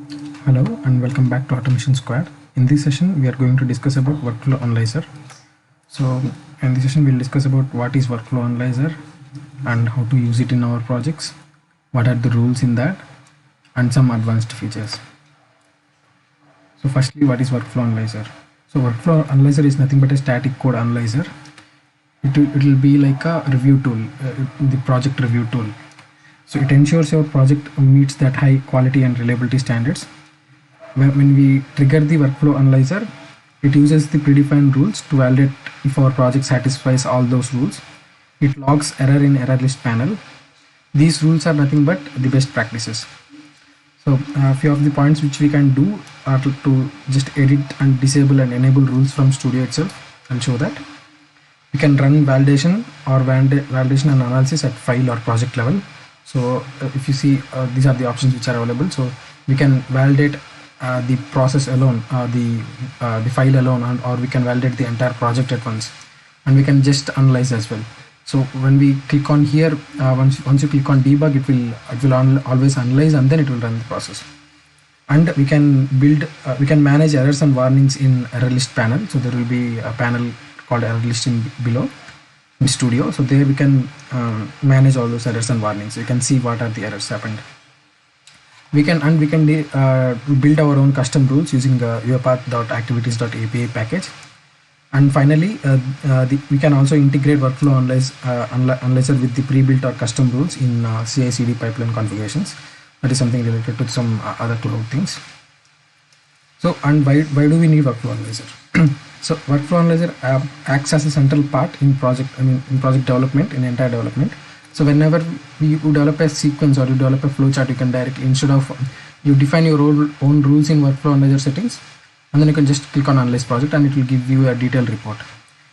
Hello and welcome back to Automation Squad. In this session, we are going to discuss about Workflow Analyzer. So, in this session, we'll discuss about what is Workflow Analyzer and how to use it in our projects, what are the rules in that, and some advanced features. So, firstly, what is Workflow Analyzer? So, Workflow Analyzer is nothing but a static code analyzer. It will be like a review tool, the project review tool. So, it ensures your project meets that high quality and reliability standards. When we trigger the workflow analyzer, it uses the predefined rules to validate if our project satisfies all those rules. It logs error in error list panel. These rules are nothing but the best practices. So a few of the points which we can do are to just edit and disable and enable rules from Studio itself. I'll show that. We can run validation or validation and analysis at file or project level. So if you see, these are the options which are available. So we can validate the process alone, the file alone, or we can validate the entire project at once, and we can just analyze as well. So when we click on here, once you click on debug, it will always analyze and then it will run the process. And we can build, we can manage errors and warnings in error list panel. So there will be a panel called error list below in Studio. So there we can manage all those errors and warnings. You can see what are the errors happened. We can build our own custom rules using the UiPath.activities.api package. And finally, we can also integrate workflow analyzer with the pre-built or custom rules in CI/CD pipeline configurations. That is something related to some other cloud things. So, and why do we need workflow analyzer? So, workflow analyzer acts as a central part in project development, in entire development. So whenever you develop a sequence or you develop a flowchart, you can directly, instead of you define your own rules in workflow analyzer settings, and then you can just click on analyze project and it will give you a detailed report.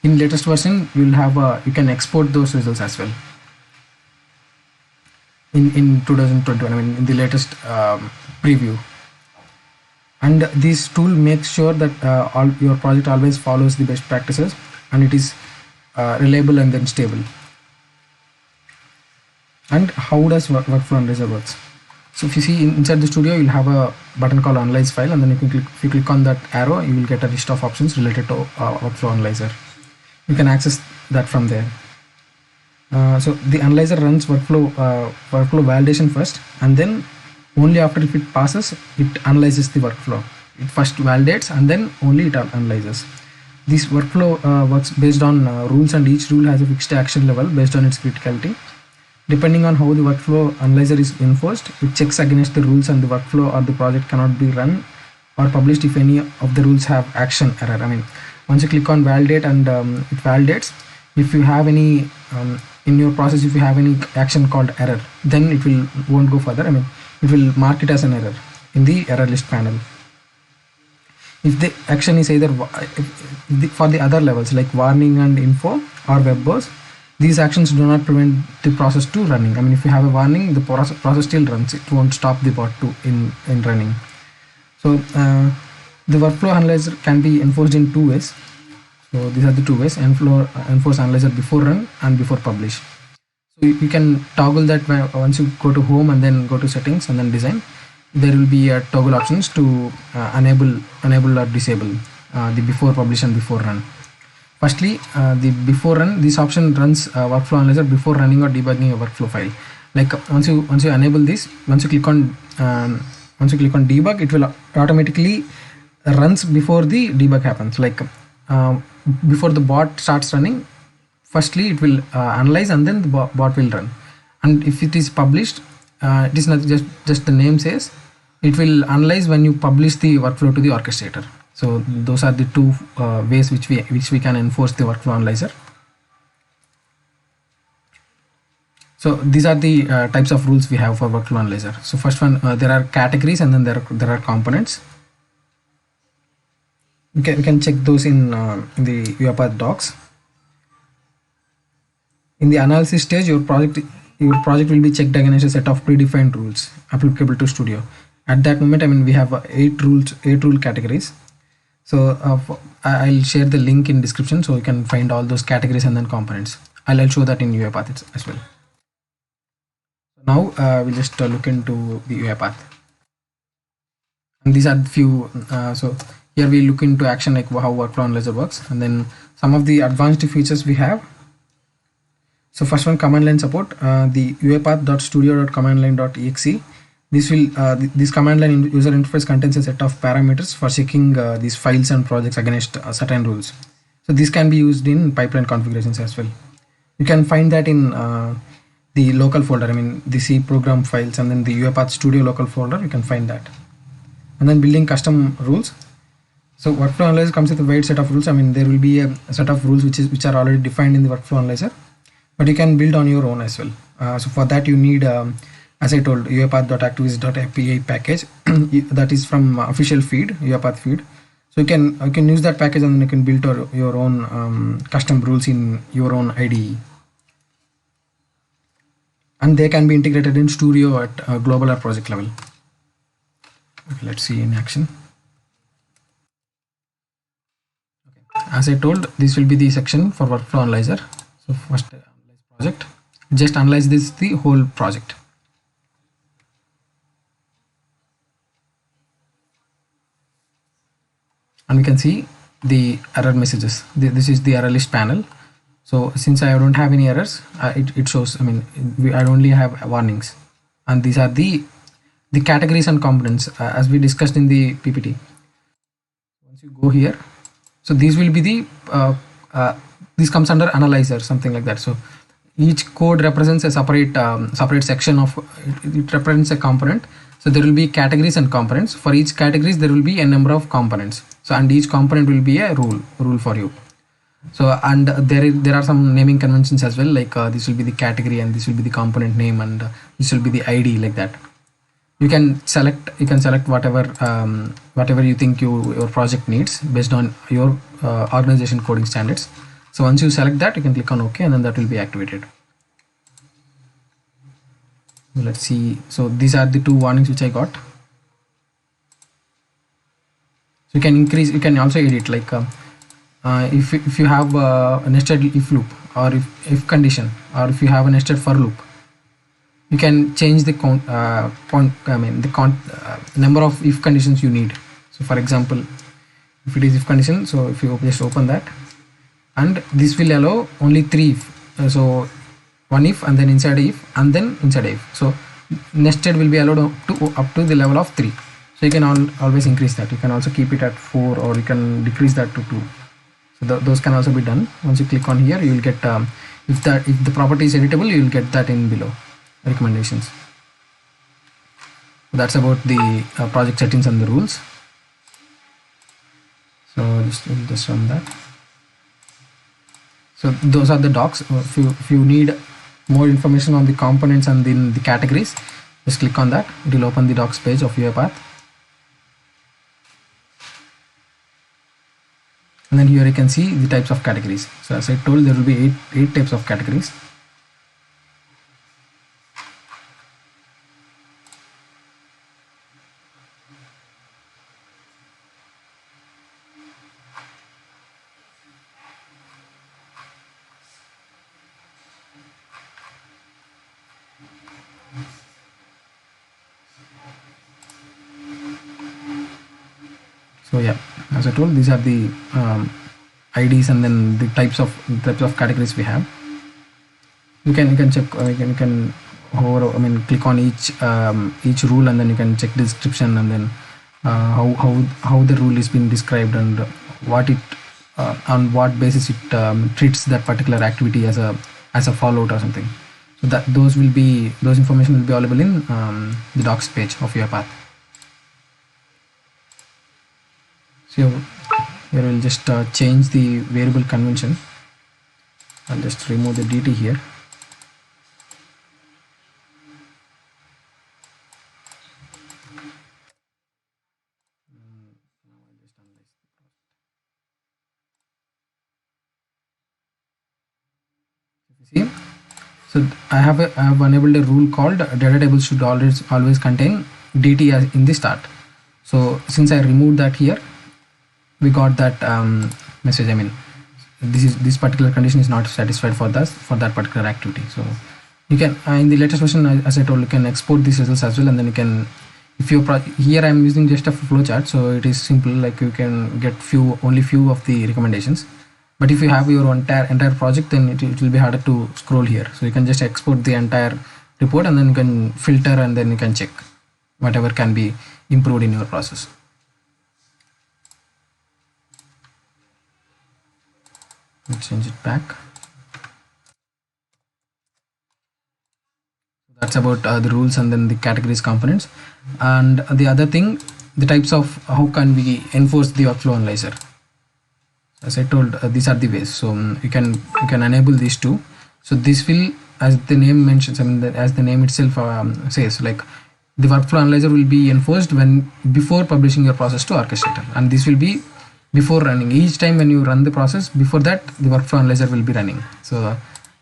In latest version, you will have you can export those results as well. In 2021, in the latest preview. And this tool makes sure that all your project always follows the best practices and it is reliable and then stable. And how does workflow analyzer works? So if you see inside the Studio, you'll have a button called analyze file, and then you can click, if you click on that arrow, you will get a list of options related to workflow analyzer. You can access that from there. So the analyzer runs workflow validation first, and then only after if it passes, it analyzes the workflow. It first validates and then only it analyzes. This workflow works based on rules, and each rule has a fixed action level based on its criticality. Depending on how the workflow analyzer is enforced, it checks against the rules and the workflow or the project cannot be run or published if any of the rules have action error. Once you click on validate and it validates, if you have any in your process, if you have any action called error, then it won't go further. It will mark it as an error in the error list panel. If the action is either for the other levels like warning and info or web boss, these actions do not prevent the process to running. If you have a warning, the process still runs. It won't stop the bot in running. So the workflow analyzer can be enforced in two ways. So these are the two ways: enforce analyzer before run and before publish. So you can toggle that once you go to home and then go to settings and then design. There will be toggle options to enable or disable the before publish and before run. Firstly, the before run, this option runs workflow analyzer before running or debugging a workflow file. Like once you enable this, once you click on debug, it will automatically runs before the debug happens. Like before the bot starts running, firstly it will analyze and then the bot will run. And if it is published, it is not just the name says, it will analyze when you publish the workflow to the orchestrator. So those are the two ways which we can enforce the workflow analyzer. So these are the types of rules we have for workflow analyzer. So first one, there are categories and then there are components. We can check those in the UiPath docs. In the analysis stage, your project will be checked against a set of predefined rules applicable to Studio. At that moment, we have 8 rule categories. So I'll share the link in description so you can find all those categories and then components. I'll show that in UiPath as well. Now we'll just look into the UiPath. these are few so here we look into action like how workflow analyzer works, and then some of the advanced features we have. So first one, command line support. The uipath.studio.commandline.exe, this will this command line user interface contains a set of parameters for checking these files and projects against certain rules. So this can be used in pipeline configurations as well. You can find that in the local folder, I mean the C program files, and then the UiPath Studio local folder, you can find that. And then building custom rules. So workflow analyzer comes with a wide set of rules. I mean there will be a set of rules which are already defined in the workflow analyzer, but you can build on your own as well. So for that you need as I told, uipath.activities.api package that is from official feed, UiPath feed. So you can use that package, and then you can build your own custom rules in your own IDE, and they can be integrated in Studio at global or project level. Okay, let's see in action. Okay. As I told, this will be the section for workflow analyzer. So first analyze project, just analyze the whole project. And we can see the error messages. This is the error list panel. So since I don't have any errors, it shows, I mean I only have warnings, and these are the categories and components as we discussed in the PPT. Once you go here, so these will be the this comes under analyzer, something like that. So each code represents a separate section of it represents a component. So there will be categories and components. For each categories there will be a number of components. So and each component will be a rule for you. So and there are some naming conventions as well, like this will be the category, and this will be the component name, and this will be the ID, like that. You can select whatever you think your project needs based on your organization coding standards. So once you select that, you can click on OK, and then that will be activated. Let's see. So these are the two warnings which I got. So you can increase, you can also edit, like if you have a nested if loop, or if condition, or if you have a nested for loop, you can change the number of if conditions you need. So for example, if it is if condition, so if you just open that, and this will allow only 3 if. So one if, and then inside if, and then inside if. So nested will be allowed up to the level of 3. So you can always increase that. You can also keep it at 4, or you can decrease that to 2. So those can also be done. Once you click on here, you will get if the property is editable, you will get that in below recommendations. So that's about the project settings and the rules. So we'll just run that. So those are the docs. If you need more information on the components and then the categories, just click on that. It will open the docs page of UiPath. And then here you can see the types of categories. So as I told, there will be 8 types of categories. So yeah, as I told, these are the IDs, and then the types of categories we have. You can check. You can hover. I mean, click on each rule, and then you can check the description, and then how the rule is being described, and what it on what basis it treats that particular activity as a fallout or something. So that those information will be available in the docs page of UiPath. So here we'll just change the variable convention. I'll just remove the DT here. See, so I have enabled a rule called data tables should always contain DT as in the start. So since I removed that here, we got that message. I mean, this particular condition is not satisfied for that particular activity. So you can in the latest version, as I told, you can export these results as well, and then you can if you here I'm using just a flowchart, so it is simple, like you can get only few of the recommendations. But if you have your entire project, then it will be harder to scroll here. So you can just export the entire report and then you can filter and then you can check whatever can be improved in your process. Let's change it back. That's about the rules and then the categories components. And the other thing, the types of how can we enforce the workflow analyzer. As I told, these are the ways. So you can enable these two. So this will, as the name mentions, I mean as the name itself says, like the workflow analyzer will be enforced before publishing your process to orchestrator, and this will be before running. Each time when you run the process, before that the workflow analyzer will be running. So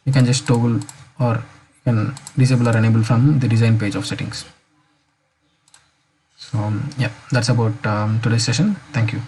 you can just toggle or you can disable or enable from the design page of settings. So yeah, that's about today's session. Thank you.